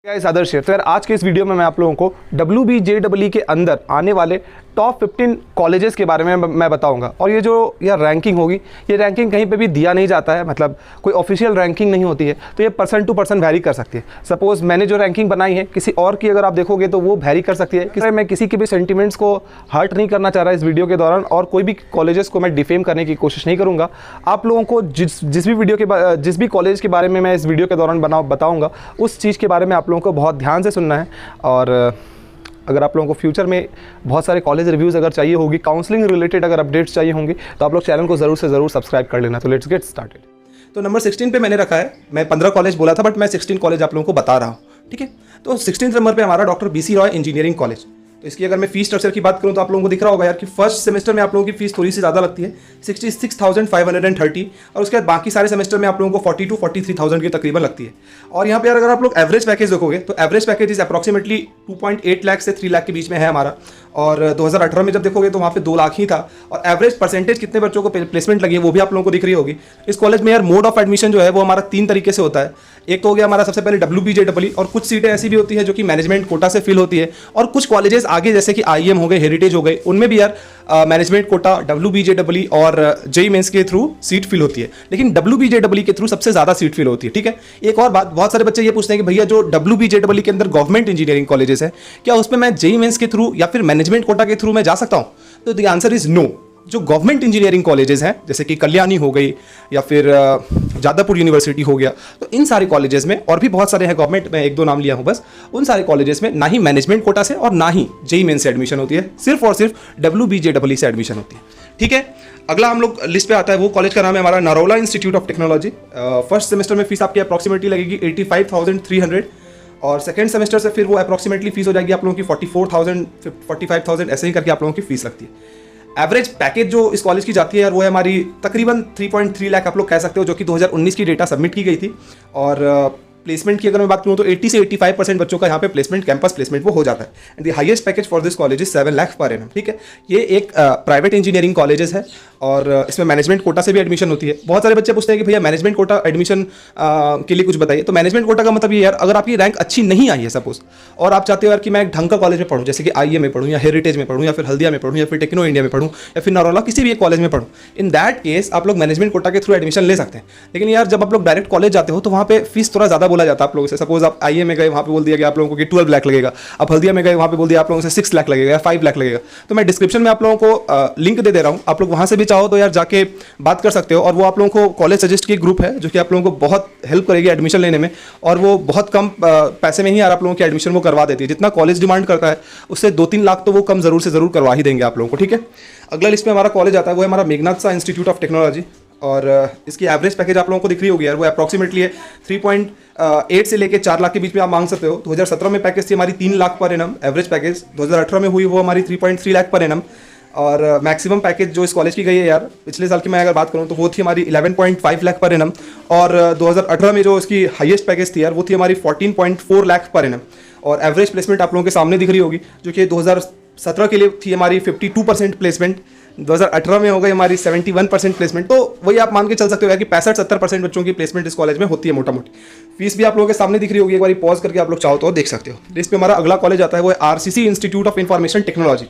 Guys आदर्श है। तो यार आज के इस वीडियो में मैं आप लोगों को WBJEE के अंदर आने वाले टॉप 15 कॉलेजेस के बारे में मैं बताऊंगा। और ये जो यार रैंकिंग होगी, ये रैंकिंग कहीं पे भी दिया नहीं जाता है, मतलब कोई ऑफिशियल रैंकिंग नहीं होती है, तो ये पर्सन टू पर्सन वैरी कर सकती है। सपोज मैंने जो रैंकिंग बनाई है, किसी और की अगर आप देखोगे तो वो वैरी कर सकती है। मैं किसी के भी सेंटिमेंट्स को हर्ट नहीं करना चाह रहा इस वीडियो के दौरान, और कोई भी कॉलेजेस को मैं डिफेम करने की कोशिश नहीं करूँगा। आप लोगों को जिस भी कॉलेज के बारे में मैं इस वीडियो के दौरान बताऊँगा, उस चीज़ के बारे में आप लोगों को बहुत ध्यान से सुनना है। और अगर आप लोगों को फ्यूचर में बहुत सारे कॉलेज रिव्यूज़ अगर चाहिए होगी, काउंसलिंग रिलेटेड अगर अपडेट्स चाहिए होंगे, तो आप लोग चैनल को ज़रूर से ज़रूर सब्सक्राइब कर लेना। तो लेट्स गेट स्टार्टेड। तो नंबर 16 पे मैंने रखा है, मैं 15 कॉलेज बोला था बट मैं 16 कॉलेज आप लोगों को बता रहा हूँ, ठीक है। तो 16 नंबर पे हमारा doctor BC Roy engineering college. तो इसकी अगर मैं फीस स्ट्रक्चर की बात करूं तो आप लोगों को दिख रहा होगा यार कि फर्स्ट सेमेस्टर में आप लोगों की फीस थोड़ी सी ज़्यादा लगती है, 66,530, और उसके बाद बाकी सारे सेमेस्टर में आप लोगों को 40 to 43,000 की तकरीबन लगती है। और यहाँ पे यार अगर आप लोग एवरेज पैकेज देखोगे तो average package is approximately 2.8 lakh से 3 लाख के बीच में है हमारा। और 2018 में जब देखोगे तो वहाँ पे 2 लाख ही था। और एवरेज परसेंटेज कितने बच्चों को प्लेसमेंट लगी है वो भी आप लोगों को दिख रही होगी। इस कॉलेज में यार मोड ऑफ एडमिशन जो है वो हमारा 3 तरीके से होता है। एक तो हो गया हमारा सबसे पहले WBJEE, और कुछ सीटें ऐसी भी होती है जो कि मैनेजमेंट कोटा से फिल होती है। और कुछ कॉलेजेस आगे जैसे कि IEM हो गए, हेरिटेज हो गए, उनमें भी यार मैनेजमेंट कोटा, WBJEE और JEE मेंस के थ्रू सीट फिल होती है। लेकिन WBJEE के थ्रू सबसे ज़्यादा सीट फिल होती है, ठीक है। एक और बात, बहुत सारे बच्चे ये पूछते हैं कि भैया जो WBJEE के अंदर गवर्नमेंट इंजीनियरिंग कॉलेजेस है, क्या उसमें मैं JEE मेंस के थ्रू या फिर मैनेजमेंट कोटा के थ्रू मैं जा सकता हूँ? तो द आंसर इज नो। जो गवर्नमेंट इंजीनियरिंग कॉलेजेस हैं जैसे कि कल्याणी हो गई या फिर जादवपुर यूनिवर्सिटी हो गया, तो इन सारे कॉलेजेस में, और भी बहुत सारे हैं गवर्नमेंट, मैं 1-2 नाम लिया हूं बस, उन सारे कॉलेजेस में ना ही मैनेजमेंट कोटा से और ना ही JEE मेंस से एडमिशन होती है, सिर्फ और सिर्फ WBJEE से एडमिशन होती है, ठीक है। अगला हम लोग लिस्ट पे आता है, वो कॉलेज का नाम है हमारा Narola institute of technology. First semester में फीस आपकी अप्रॉक्सीमेटली लगेगी 85,300, और सेकेंड सेमेस्टर से फिर वो अप्रॉक्सीमेटली फीस हो जाएगी आप लोगों की 44,000 45,000, ऐसे ही करके आप लोगों की फीस लगती है। एवरेज पैकेज जो इस कॉलेज की जाती है यार वो है हमारी तकरीबन 3.3 लाख आप लोग कह सकते हो, जो कि 2019 की डेटा सबमिट की गई थी। और प्लेसमेंट की अगर मैं बात करूँ तो 80 से 85% बच्चों का यहाँ पे प्लेसमेंट, कैंपस प्लेसमेंट वो हो जाता है। And the highest package for this college is 7 lakh per annum, ठीक है। ये एक प्राइवेट इंजीनियरिंग कॉलेजेस है और इसमें मैनेजमेंट कोटा से भी एडमिशन होती है। बहुत सारे बच्चे पूछते हैं कि भैया मैनेजमेंट कोटा एडमिशन के लिए कुछ बताइए। तो मैनेजमेंट कोटा का मतलब ये यार, अगर आपकी रैंक अच्छी नहीं आई है सपोज, और आप चाहते हो यार कि मैं एक ढंग का कॉलेज में पढ़ूँ, जैसे कि IEM में पढ़ूँ या हेरिटेज में पढ़ूँ या फिर हल्दिया में पढ़ूँ या फिर टेक्नो इंडिया में पढ़ूँ या फिर नरोला किसी भी एक कॉलेज में पढ़ूँ, इन दैट केस आप लोग मैनेजमेंट कोटा के थ्रू एडमिशन ले सकते हैं। लेकिन यार जब आप लोग डायरेक्ट कॉलेज जाते हो तो वहाँ पे फीस थोड़ा ज़्यादा बोला जाता है आप लोगों से। सपोज आप IEM में गए, वहाँ पे बोल दिया गया आप लोगों को कि 12 लाख लगेगा। आप हल्दिया में गए, वहाँ पे बोल दिया आप लोगों से 6 लाख लगेगा या 5 लाख लगेगा। तो मैं डिस्क्रिप्शन में आप लोगों को लिंक दे रहा हूँ, आप लोग वहाँ से भी चाहो तो यार जाके बात कर सकते हो। और वो आप लोगों को कॉलेज सजेस्ट की ग्रुप है जो कि आप लोगों को बहुत हेल्प करेगी एडमिशन लेने में, और वो बहुत कम पैसे में ही यार आप लोगों की एडमिशन वो करवा देती है। जितना कॉलेज डिमांड करता है उससे 2-3 लाख तो वो कम ज़रूर से ज़रूर करवा ही देंगे आप लोगों को, ठीक है। अगला लिस्ट में हमारा कॉलेज आता है, वो है हमारा Meghnath Shah institute of technology. और इसकी एवरेज पैकेज आप लोगों को दिख रही होगी यार, वो अप्रॉक्सीमेटली है 3.8 से लेके 4 लाख के बीच में आप मांग सकते हो। 2017 में पैकेज थी हमारी 3 lakh per annum average package, 2018 में हुई वो हमारी 3.3 लाख पर एनम। और मैक्सिमम पैकेज जो इस कॉलेज की गई है यार, पिछले साल की मैं अगर बात करूं तो वो थी हमारी 11.5 लाख पर एनम। और 2018 में जो इसकी हाईएस्ट पैकेज थी यार वो थी हमारी 14.4 लाख पर एनम। और एवरेज प्लेसमेंट आप लोगों के सामने दिख रही होगी, जो कि 2017 के लिए थी हमारी 52% प्लेसमेंट, 2018 में हो गई हमारी 71% प्लेसमेंट। तो वही आप मान के चल सकते हो यार कि 65-70% बच्चों की प्लेसमेंट इस कॉलेज में होती है मोटा मोटी। फीस भी आप लोगों के सामने दिख रही होगी, एक बार पॉज करके आप लोग चाहो तो देख सकते हो। इस पे हमारा अगला कॉलेज आता है, वो है RCC institute of information technology.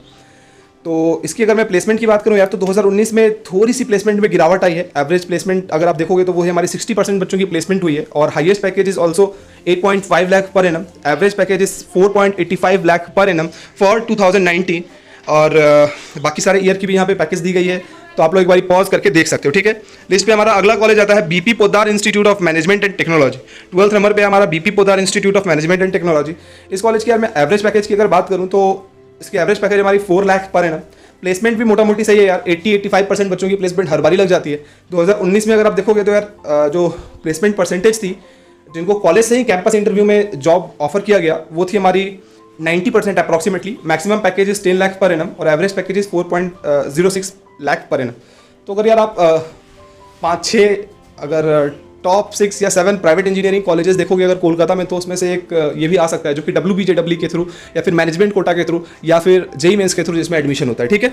तो इसकी अगर मैं प्लेसमेंट की बात करूं यार तो 2019 में थोड़ी सी प्लेसमेंट में गिरावट आई है। एवरेज प्लेसमेंट अगर आप देखोगे तो वो है हमारी 60% बच्चों की प्लेसमेंट हुई है। और highest package is also 8.5 lakh per annum, average package is 4.85 lakh per annum for 2019। और बाकी सारे ईयर की भी यहाँ पे पैकेज दी गई है, तो आप लोग एक बार पॉज करके देख सकते हो, ठीक है। लिस्ट पे हमारा अगला कॉलेज आता है BP Poddar institute of management and technology. 12th number पे हमारा BP Poddar institute of management and technology. इस कॉलेज की यार मैं एवरेज पैकेज की अगर बात करूँ तो इसकी एवरेज पैकेज हमारी 4 लाख पर एनम। प्लेसमेंट भी मोटा मोटी सही है यार, 80-85% बच्चों की प्लेसमेंट हर बारी लग जाती है। 2019 में अगर आप देखोगे तो यार जो प्लेसमेंट परसेंटेज थी, जिनको कॉलेज से ही कैंपस इंटरव्यू में जॉब ऑफर किया गया, वो थी हमारी 90% approximately. Maximum package is 10 lakh per annum और average package is 4.06 lakh per annum. तो अगर यार आप 5-6 अगर टॉप 6 या 7 प्राइवेट इंजीनियरिंग कॉलेजेस देखोगे अगर कोलकाता में, तो उसमें से एक ये भी आ सकता है जो कि WBJEE के थ्रू या फिर मैनेजमेंट कोटा के थ्रू या फिर JEE मेंस के थ्रू जिसमें एडमिशन होता है, ठीक है।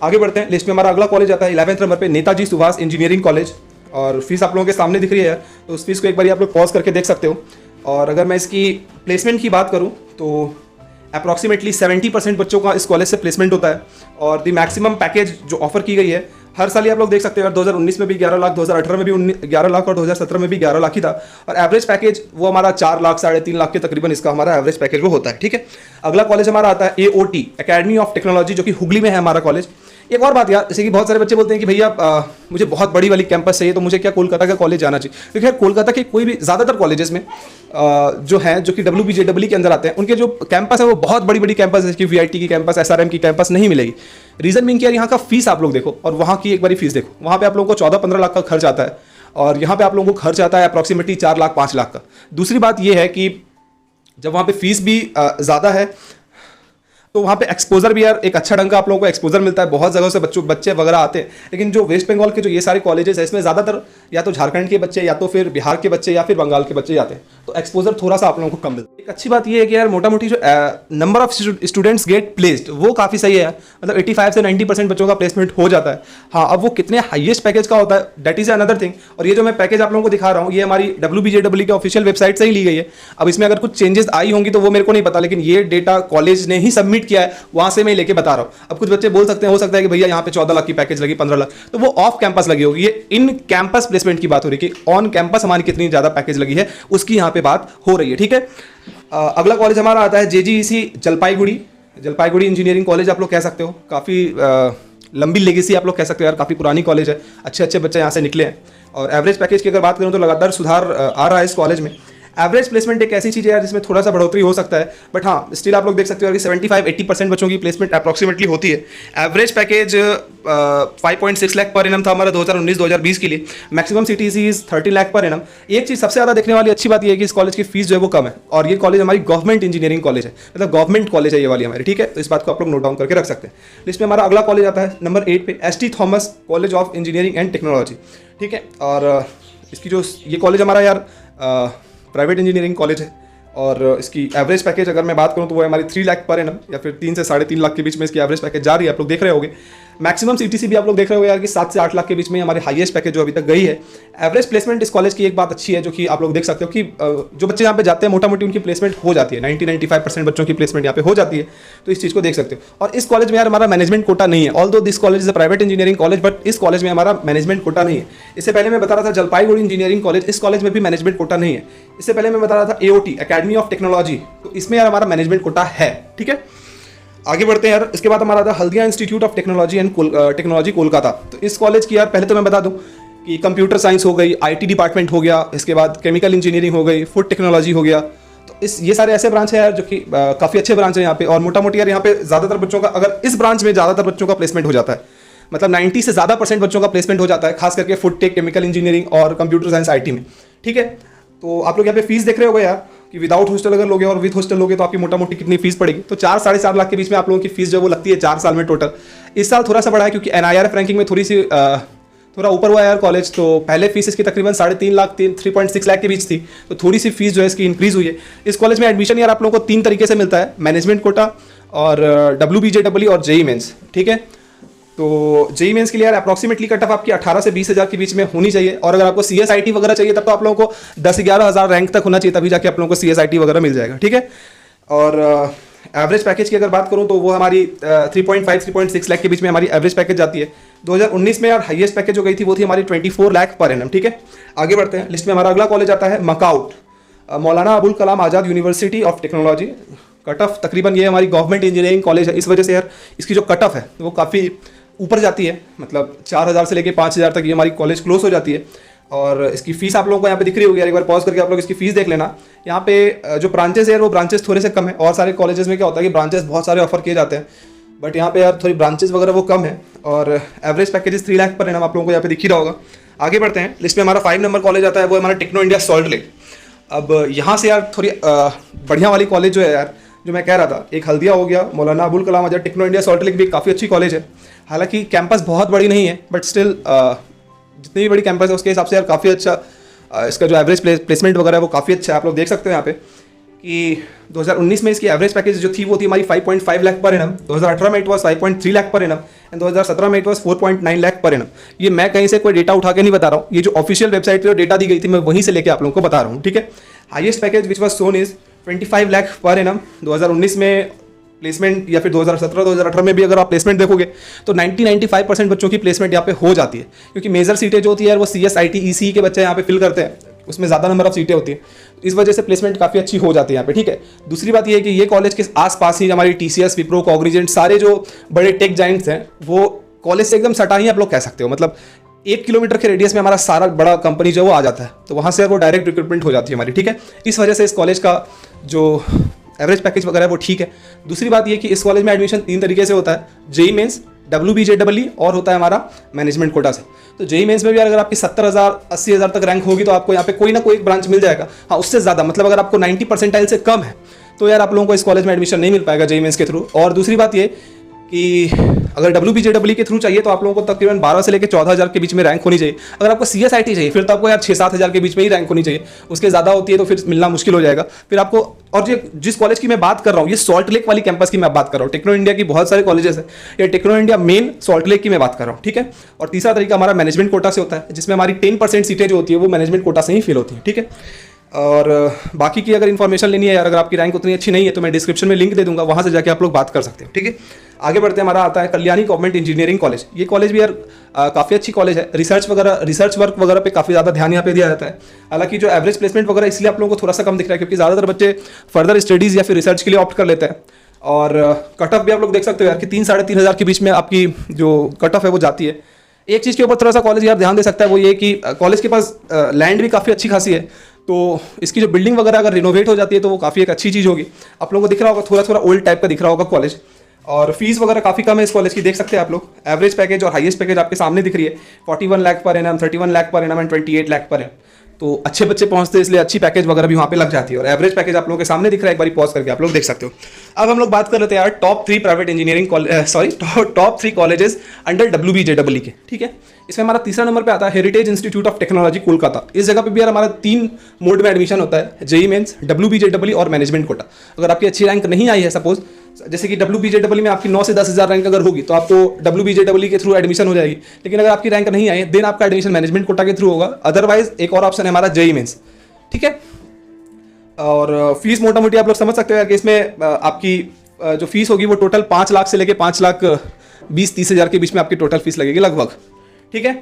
आगे बढ़ते हैं, लिस्ट में हमारा अगला कॉलेज आता है 11th नंबर पे नेताजी सुभाष इंजीनियरिंग कॉलेज। और फीस आप लोगों के सामने दिख रही है यार, तो उस फीस को एक बार आप लोग पॉज करके देख सकते हो। और अगर मैं इसकी प्लेसमेंट की बात करूँ तो अप्रॉक्सीमेटली 70% बच्चों का इस कॉलेज से प्लेसमेंट होता है। और दी मैक्सिमम पैकेज जो ऑफर की गई है हर साल ही आप लोग देख सकते हो यार, 2019 में भी 11 लाख, 2018 में भी 11 लाख और 2017 में भी 11 लाख ही था। और एवरेज पैकेज वो हमारा 4 लाख 3.5 लाख के तकरीबन इसका हमारा एवरेज पैकेज वो होता है। ठीक है, अगला कॉलेज हमारा आता है AOT, एकेडमी ऑफ टेक्नोलॉजी, जो कि हुगली में है हमारा कॉलेज। एक और बात यार, जैसे कि बहुत सारे बच्चे बोलते हैं कि भैया मुझे बहुत बड़ी वाली कैंपस चाहिए, तो मुझे क्या कोलकाता का कॉलेज जाना चाहिए? क्योंकि यार कोलकाता के कोई भी ज़्यादातर कॉलेजेस में जो हैं, जो कि WBJEE के अंदर आते हैं, उनके जो कैंपस है वो बहुत बड़ी बड़ी कैंपस है, जैसे कि VIT की कैंपस, SRM की कैंपस नहीं मिलेगी। रीज़न मीन कि यार यहाँ का फीस आप लोग देखो और वहाँ की एक बारी फीस देखो, वहाँ पे आप लोगों को 14-15 लाख का खर्च आता है और यहाँ पे आप लोगों को खर्च आता है अप्रॉक्सीमेटली 4 लाख 5 लाख का। दूसरी बात ये है कि जब वहाँ पे फीस भी ज़्यादा है तो वहाँ पे एक्सपोजर भी यार एक अच्छा ढंग का आप लोगों को एक्सपोजर मिलता है। बहुत जगह से बच्चे वगैरह आते हैं, लेकिन जो वेस्ट बंगाल के जो ये सारे कॉलेजेस है इसमें ज़्यादातर या तो झारखंड के बच्चे या तो फिर बिहार के बच्चे या फिर बंगाल के बच्चे आते हैं, तो एक्सपोजर थोड़ा सा आप लोगों को कम मिलता है। एक अच्छी बात ये है कि यार मोटा मोटी जो number of students get placed वो काफ़ी सही है, मतलब 85 से 90% बच्चों का प्लेसमेंट हो जाता है। हाँ, अब वो कितने हाईएस्ट पैकेज का होता है दैट इज़ अनदर थिंग। और ये जो मैं पैकेज आप लोगों को दिखा रहा हूँ ये हमारी WBJEE के ऑफिशियल वेबसाइट से ही ली गई है। अब इसमें अगर कुछ चेंजेस आई होंगी तो वो मेरे को नहीं पता, लेकिन ये डेटा कॉलेज ने ही सबमिट किया है, वहाँ से मैं लेके बता रहा हूँ। अब कुछ बच्चे बोल सकते हैं, हो सकता है कि भैया यहाँ पे 14 लाख की पैकेज लगी, 15 लाख, तो वो ऑफ कैंपस लगी होगी। ये इन कैंपस प्लेसमेंट की बात हो रही है कि ऑन कैंपस हमारी कितनी ज़्यादा पैकेज लगी है उसकी यहाँ पे बात हो रही है। ठीक है, अगला कॉलेज हमारा आता है JGEC जलपाईगुड़ी इंजीनियरिंग कॉलेज आप लोग कह सकते हो। काफ़ी लंबी लेगेसी आप लोग कह सकते हो यार, काफ़ी पुरानी कॉलेज है, अच्छे अच्छे बच्चे यहाँ से निकले हैं। और एवरेज पैकेज की अगर बात करूँ तो लगातार सुधार आ रहा है इस कॉलेज में। एवरेज प्लेसमेंट एक ऐसी चीज़ है यार जिसमें थोड़ा सा बढ़ोतरी हो सकता है, बट हाँ स्टिल आप लोग देख सकते हो कि 75-80% बच्चों की प्लेसमेंट अप्रॉक्सीमेटली होती है। Average package 5.6 lakh per annum था हमारा 2019-2020 के लिए। Maximum CTC is 30 lakh per annum. एक चीज़ सबसे ज़्यादा देखने वाली अच्छी बात यह है कि इस कॉलेज की फीस जो है वो कम है, और ये कॉलेज हमारी गवर्नमेंट इंजीनियरिंग कॉलेज है, मतलब गवर्नमेंट कॉलेज है ये वाली हमारी। ठीक है, तो इस बात को आप लोग नोट डाउन करके रख सकते हैं। लिस्ट में हमारा अगला कॉलेज आता है नंबर 8 पे, ST Thomas college of engineering and technology. ठीक है, और इसकी जो ये कॉलेज हमारा यार प्राइवेट इंजीनियरिंग कॉलेज है, और इसकी एवरेज पैकेज अगर मैं बात करूं तो वो है हमारी 3 लाख पर एनम, या फिर 3 से 3.5 लाख के बीच में इसकी एवरेज पैकेज जा रही है। आप लोग देख रहे होंगे मैक्सिमम CTC भी आप लोग देख रहे होंगे यार कि 7 से 8 लाख के बीच में हमारी हाईएस्ट पैकेज जो अभी तक गई है। एवरेज प्लेसमेंट इस कॉलेज की एक बात अच्छी है जो कि आप लोग देख सकते हो कि जो बच्चे यहाँ पे जाते हैं मोटा मोटी उनकी प्लेसमेंट हो जाती है, 90-95% बच्चों की प्लेसमेंट यहाँ पे हो जाती है, तो इस चीज़ को देख सकते हो। और इस कॉलेज में यार हमारा मैनेजमेंट कोटा नहीं है, although this college is a private engineering college, but इस कॉलेज में हमारा मैनेजमेंट कोटा नहीं है। इससे पहले मैं बता रहा था जलपाईगुड़ी इंजीनियरिंग कॉलेज, इस कॉलेज में भी मैनेजमेंट कोटा नहीं है। इससे पहले मैं बता रहा था AOT एकेडमी ऑफ टेक्नोलॉजी, तो इसमें यार हमारा मैनेजमेंट कोटा है। ठीक है, आगे बढ़ते हैं यार। इसके बाद हमारा था Haldia institute of technology and technology Kolkata. तो इस कॉलेज की यार पहले तो मैं बता दूं कि कंप्यूटर साइंस हो गई, IT डिपार्टमेंट हो गया, इसके बाद केमिकल इंजीनियरिंग हो गई, फूड टेक्नोलॉजी हो गया, तो ये सारे ऐसे ब्रांच है यार जो कि काफ़ी अच्छे ब्रांच है यहाँ पे। और मोटा मोटी यार यहाँ पे ज़्यादातर बच्चों का, अगर इस ब्रांच में ज़्यादातर बच्चों का प्लेसमेंट हो जाता है, मतलब 90 से ज़्यादा % बच्चों का प्लेसमेंट हो जाता है, खास करके फूड टेक, केमिकल इंजीनियरिंग और कंप्यूटर साइंस IT में। ठीक है, तो आप लोग यहाँ पे फीस देख रहे होगे यार कि विदाउट हॉस्टल अगर लोगे और विद हॉस्टल लोगे तो आपकी मोटा मोटी कितनी फीस पड़ेगी, तो 4-4.5 लाख के बीच में आप लोगों की फीस जो वो लगती है 4 साल में टोटल। इस साल थोड़ा सा बढ़ा है क्योंकि NIRF रैंकिंग में थोड़ा ऊपर हुआ है यार कॉलेज, तो पहले फीस इसकी तकरीबन 3.5 लाख 3.6 लाख के बीच थी, तो थोड़ी सी फीस जो है इसकी इंक्रीज हुई है। इस कॉलेज में एडमिशन यार आप लोगों को 3 तरीके से मिलता है, मैनेजमेंट कोटा और WBJEE और JEE मेंस। ठीक है, तो JEE मेंस के लिए यार अप्रॉक्सीमेटली कट ऑफ आपकी 18 से 20 हज़ार के बीच में होनी चाहिए, और अगर आपको CSIT वगैरह चाहिए तब तो आप लोगों को 10-11 हज़ार रैंक तक होना चाहिए, तभी जाके आप लोगों को CSIT वगैरह मिल जाएगा। ठीक है, और एवरेज पैकेज की अगर बात करूं तो वो हमारी 3.5-3.6 लाख के बीच में हमारी एवरेज पैकेज जाती है। 2019 में यार हाईएस्ट पैकेज जो गई थी वो थी हमारी 24 लाख पर एनम। ठीक है, आगे बढ़ते हैं। लिस्ट में हमारा अगला कॉलेज आता है MAKAUT, Maulana Abul Kalam Azad university of technology. Cut off तकरीबन ये हमारी गवर्नमेंट इंजीनियरिंग कॉलेज है, इस वजह से यार इसकी जो कट ऑफ है वो काफ़ी ऊपर जाती है, मतलब 4,000 से लेके 5,000 तक ये हमारी कॉलेज क्लोज हो जाती है। और इसकी फीस आप लोगों को यहाँ पे दिख रही होगी यार, एक बार पॉज करके आप लोग इसकी फीस देख लेना। यहाँ पे जो ब्रांचेस है वो ब्रांचेस थोड़े से कम है, और सारे कॉलेजेस में क्या होता है कि ब्रांचेस बहुत सारे ऑफर किए जाते हैं, बट यहाँ पे यार थोड़ी ब्रांचेस वगैरह वो कम है, और average packages 3 lakh per annum आप लोगों को यहाँ पे दिख ही रहा होगा। आगे बढ़ते हैं। लिस्ट में हमारा 5 नंबर कॉलेज आता है, वो हमारा टेक्नो इंडिया सॉल्ट लेक। अब यहाँ से यार थोड़ी बढ़िया वाली कॉलेज जो है यार, जो मैं कह रहा था, एक हल्दिया हो गया, मौलाना अबुल कलाम आज़ाद, टेक्नो इंडिया सॉल्ट लेक भी काफ़ी अच्छी कॉलेज है। हालांकि कैंपस बहुत बड़ी नहीं है, बट स्टिल जितनी भी बड़ी कैंपस है उसके हिसाब से यार काफ़ी अच्छा इसका जो एवरेज प्लेसमेंट वगैरह है वो काफ़ी अच्छा है। आप लोग देख सकते हो यहाँ पे कि 2019 में इसकी एवरेज पैकेज जो थी वो थी हमारी 5.5 लाख पर एनम, 2018 में it was 5.3 lakh per annum, and 2017 में it was 4.9 lakh per annum. ये मैं कहीं से कोई डेटा उठा के नहीं बता रहा हूँ, ये जो ऑफिशियल वेबसाइट पे डेटा दी गई थी मैं वहीं से लेके आप लोगों को बता रहा हूँ। ठीक है, highest package which was shown is 25 lakh per annum. 2019 में प्लेसमेंट या फिर 2017-2018 में भी अगर आप प्लेसमेंट देखोगे तो 90-95% बच्चों की प्लेसमेंट यहाँ पे हो जाती है, क्योंकि मेजर सीटें जो होती है वो CS IT ECE के बच्चे यहाँ पे फिल करते हैं, उसमें ज़्यादा नंबर ऑफ सीटें होती हैं, इस वजह से प्लेसमेंट काफ़ी अच्छी हो जाती है यहाँ पे। ठीक है, दूसरी बात ये है कि ये कॉलेज के आसपास ही हमारी TCS, विप्रो, कॉग्निजेंट, सारे जो बड़े टेक जाइंट्स हैं वो कॉलेज से एकदम सटा ही आप लोग कह सकते हो, मतलब 1 किलोमीटर के रेडियस में हमारा सारा बड़ा कंपनी जो वो आ जाता है, तो वहाँ से वो डायरेक्ट रिक्रूटमेंट हो जाती है हमारी। ठीक है, इस वजह से इस कॉलेज का जो एवरेज पैकेज वगैरह है वो ठीक है। दूसरी बात ये कि इस कॉलेज में एडमिशन 3 तरीके से होता है, जेई मेंस, WBJEE और होता है हमारा मैनेजमेंट कोटा से। तो जेई मेंस में भी अगर आपकी 70,000 80,000 तक रैंक होगी तो आपको यहाँ पे कोई ना कोई एक ब्रांच मिल जाएगा। हाँ, उससे ज़्यादा मतलब अगर आपको 90 परसेंटाइल से कम है तो यार आप लोगों को इस कॉलेज में एडमिशन नहीं मिल पाएगा जेई मेंस के थ्रू। और दूसरी बात ये कि अगर WBJEE के थ्रू चाहिए तो आप लोगों को तकरीबन 12 से लेकर 14,000 के बीच में रैंक होनी चाहिए। अगर आपको CS IT चाहिए फिर तो आपको यार 6-7 हज़ार के बीच में ही रैंक होनी चाहिए, उसके ज़्यादा होती है तो फिर मिलना मुश्किल हो जाएगा फिर आपको। और ये जिस कॉलेज की मैं बात कर रहा हूँ, ये सॉल्ट लेक वाली कैंपस की मैं बात कर रहा हूँ। टेक्नो इंडिया की बहुत सारे कॉलेजेस है, ये Techno India Main Salt Lake की मैं बात कर रहा हूँ। ठीक है, और तीसरा तरीका हमारा मैनेजमेंट कोटा से होता है, जिसमें हमारी 10% सीटें जो होती है वो मैनेजमेंट कोटा से ही फिल होती है। ठीक है, और बाकी की अगर इन्फॉर्मेशन लेनी है यार, अगर आपकी रैंक उतनी अच्छी नहीं है तो मैं डिस्क्रिप्शन में लिंक दे दूंगा, वहाँ से जाके आप लोग बात कर सकते हो। ठीक है, आगे बढ़ते हैं। हमारा आता है कल्याणी गवर्नमेंट इंजीनियरिंग कॉलेज। ये कॉलेज भी यार काफ़ी अच्छी कॉलेज है, रिसर्च वर्क वगैरह पे काफ़ी ज़्यादा ध्यान यहाँ पे दिया जाता है। हालांकि जो एवरेज प्लेसमेंट वगैरह इसलिए आप लोगों को थोड़ा सा कम दिख रहा है क्योंकि ज़्यादातर बच्चे फर्दर स्टडीज़ या फिर रिसर्च के लिए ऑप्ट कर लेते हैं। और कट ऑफ भी आप लोग देख सकते हो यार कि 3-3.5 हज़ार के बीच में आपकी जो कट ऑफ है वो जाती है। एक चीज़ के ऊपर थोड़ा सा कॉलेज यार ध्यान दे सकता है, वो ये कि कॉलेज के पास लैंड भी काफ़ी अच्छी खासी है, तो इसकी जो बिल्डिंग वगैरह अगर रिनोवेट हो जाती है तो वो काफ़ी एक अच्छी चीज़ होगी। आप लोगों को दिख रहा होगा थोड़ा थोड़ा ओल्ड टाइप का दिख रहा होगा कॉलेज, और फीस वगैरह काफ़ी कम है इस कॉलेज की, देख सकते हैं आप लोग। एवरेज पैकेज और हाईएस्ट पैकेज आपके सामने दिख रही है, 41 lakh per annum, 31 lakh per annum and 28 lakh per annum. तो अच्छे बच्चे पहुंचते हैं इसलिए अच्छी पैकेज वगैरह भी वहाँ पे लग जाती है, और एवरेज पैकेज आप लोगों के सामने दिख रहा है, एक बार पॉज करके आप लोग देख सकते हो। अब हम लोग बात कर लेते हैं यार top 3 private engineering top 3 colleges under WBJEE के। ठीक है, इसमें हमारा तीसरा नंबर पे आता है heritage institute of technology Kolkata. इस जगह पे भी यार हमारा 3 मोड में एडमिशन होता है, जेई मेंस, WBJEE और मैनेजमेंट कोटा। अगर आपकी अच्छी रैंक नहीं आई है, सपोज जैसे कि WBJEE में आपकी 9 से 10 हज़ार रैंक अगर होगी तो आपको WBJEE के थ्रू एडमिशन हो जाएगी, लेकिन अगर आपकी रैंक नहीं आई देन आपका एडमिशन मैनेजमेंट कोटा के थ्रू होगा। अदरवाइज एक और ऑप्शन है हमारा जेई मेंस। ठीक है, और फीस मोटा मोटी आप लोग समझ सकते हो कि इसमें आपकी जो फीस होगी वो टोटल 5 लाख से लेके 5,20,30 हज़ार के बीच में आपकी टोटल फीस लगेगी लगभग। ठीक है,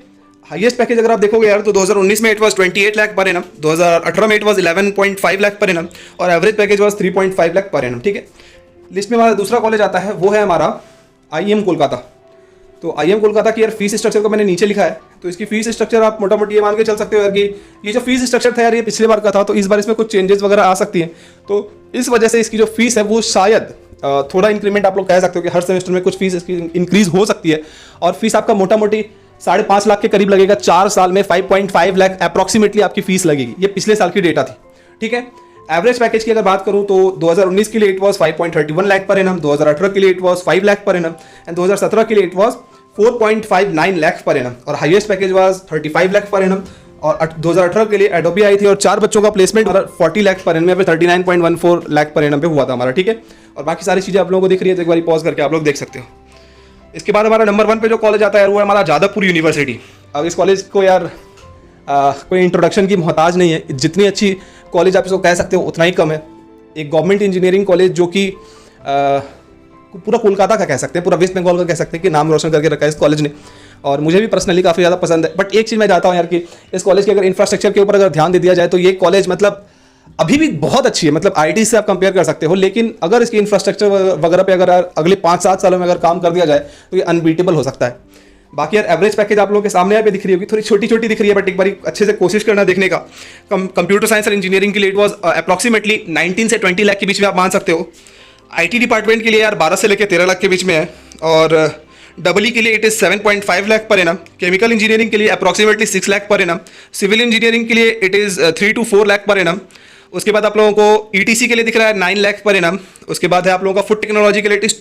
हाईएस्ट पैकेज अगर आप देखोगे यार तो 2019 में it was 28 lakh per annum, 2018 में it was 11.5 lakh per annum और average package was 3.5 lakh per annum. ठीक है, लिस्ट में हमारा दूसरा कॉलेज आता है वो है हमारा IIM कोलकाता। तो IIM कोलकाता की यार फीस स्ट्रक्चर को मैंने नीचे लिखा है, तो इसकी फीस स्ट्रक्चर आप मोटा मोटी ये मान के चल सकते हो यार कि ये जो फीस स्ट्रक्चर था यार ये पिछले बार का था, तो इस बार इसमें कुछ चेंजेस वगैरह आ सकती हैं, तो इस वजह से इसकी जो फीस है वो शायद थोड़ा इंक्रीमेंट आप लोग कह सकते हो कि हर सेमेस्टर में कुछ फीस इसकी इंक्रीज हो सकती है, और फीस आपका मोटा मोटी 5.5 लाख के करीब लगेगा। 4 साल में 5.5 लाख अप्रॉक्सीमेटली आपकी फीस लगेगी, ये पिछले साल की डेटा थी। ठीक है, एवरेज पैकेज की अगर बात करूं तो 2019 के लिए it was 5.31 lakh per annum, 2018 के लिए it was 5 lakh per annum and 2017 के लिए it was 4.59 lakh per annum और highest package was 35 lakh per annum. और 2018 के लिए एडोबी आई थी और 4 बच्चों का प्लेसमेंट 40 लाख पर एनम पे 39.14 लाख पर एनम पे हुआ था हमारा। ठीक है, और बाकी सारी चीज़ें आप लोगों को दिख रही है तो एक बार पॉज करके आप लोग देख सकते हो। इसके बाद हमारा नंबर 1 पे जो कॉलेज आता है वो है हमारा जादवपुर यूनिवर्सिटी। अब इस कॉलेज को यार कोई इंट्रोडक्शन की मोहताज नहीं है, जितनी अच्छी कॉलेज आप इसको कह सकते हो उतना ही कम है। एक गवर्नमेंट इंजीनियरिंग कॉलेज जो कि पूरा कोलकाता का कह सकते हैं, पूरा वेस्ट बंगाल का कह सकते हैं कि नाम रोशन करके रखा है इस कॉलेज ने, और मुझे भी पर्सनली काफ़ी ज़्यादा पसंद है। बट एक चीज़ मैं चाहता हूँ यार कि इस कॉलेज के अगर इंफ्रास्ट्रक्चर के ऊपर अगर ध्यान दे दिया जाए तो ये कॉलेज मतलब अभी भी बहुत अच्छी है, मतलब IIT से आप कंपेयर कर सकते हो, लेकिन अगर इसकी इंफ्रास्ट्रक्चर वगैरह पे अगर अगले 5-7 सालों में अगर काम कर दिया जाए तो ये अनबीटेबल हो सकता है। बाकी यार एवरेज पैकेज आप लोगों के सामने यहाँ पे दिख रही होगी, थोड़ी छोटी छोटी दिख रही है, बट एक बार अच्छे से कोशिश करना देखने का। कंप्यूटर साइंस और इंजीनियरिंग के लिए इट वॉज अप्रॉक्सीमेटली 19 से 20 लाख के बीच में आप मान सकते हो। IT डिपार्टमेंट के लिए यार 12 से लेकर 13 लाख के बीच में है, और डबल के लिए it is 7.5 lakh per annum, chemical engineering के लिए approximately 6 lakh per annum, civil engineering के लिए it is 3 to 4 lakh per annum. उसके बाद आप लोगों को ETC के लिए दिख रहा है 9 लाख पर एनम। उसके बाद है आप लोगों का फूड टेक्नोलॉजी के लिए इट इज़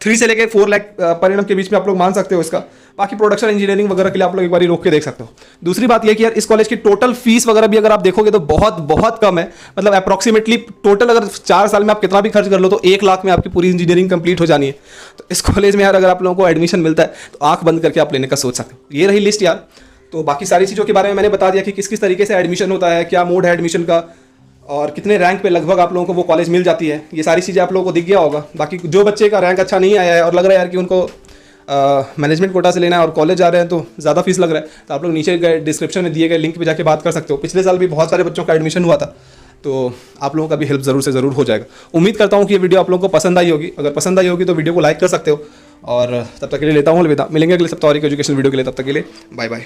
3 से लेकर 4 लाख पर एनम के बीच में आप लोग मान सकते हो इसका। बाकी प्रोडक्शन इंजीनियरिंग वगैरह के लिए आप लोग एक बार रोक के देख सकते हो। दूसरी बात यह कि यार इस कॉलेज की टोटल फीस वगैरह भी अगर आप देखोगे तो बहुत बहुत कम है, मतलब अप्रॉक्सीमेटली टोटल अगर 4 साल में आप कितना भी खर्च कर लो तो 1 लाख में आपकी पूरी इंजीनियरिंग कंप्लीट हो जानी है। तो इस कॉलेज में यार अगर आप लोगों को एडमिशन मिलता है तो आंख बंद करके आप लेने का सोच सकते हो। ये रही लिस्ट यार, तो बाकी सारी चीज़ों के बारे में मैंने बता दिया कि किस किस तरीके से एडमिशन होता है, क्या मोड है एडमिशन का, और कितने रैंक पे लगभग आप लोगों को वो कॉलेज मिल जाती है, ये सारी चीज़ें आप लोगों को दिख गया होगा। बाकी जो बच्चे का रैंक अच्छा नहीं आया है और लग रहा है यार कि उनको मैनेजमेंट कोटा से लेना है और कॉलेज जा रहे हैं तो ज़्यादा फीस लग रहा है, तो आप लोग नीचे गए डिस्क्रिप्शन में दिए गए लिंक पे जाके बात कर सकते हो। पिछले साल भी बहुत सारे बच्चों का एडमिशन हुआ था, तो आप लोगों का भी हेल्प ज़रूर से ज़रूर हो जाएगा। उम्मीद करता हूँ कि ये वीडियो आप लोगों को पसंद आई होगी। अगर पसंद आई होगी तो वीडियो को लाइक कर सकते हो, और तब तक के लिए लेता हूँ अलविदा। मिलेंगे अगले सप्ताह और एक एजुकेशन वीडियो के लिए, तब तक के लिए बाय बाय।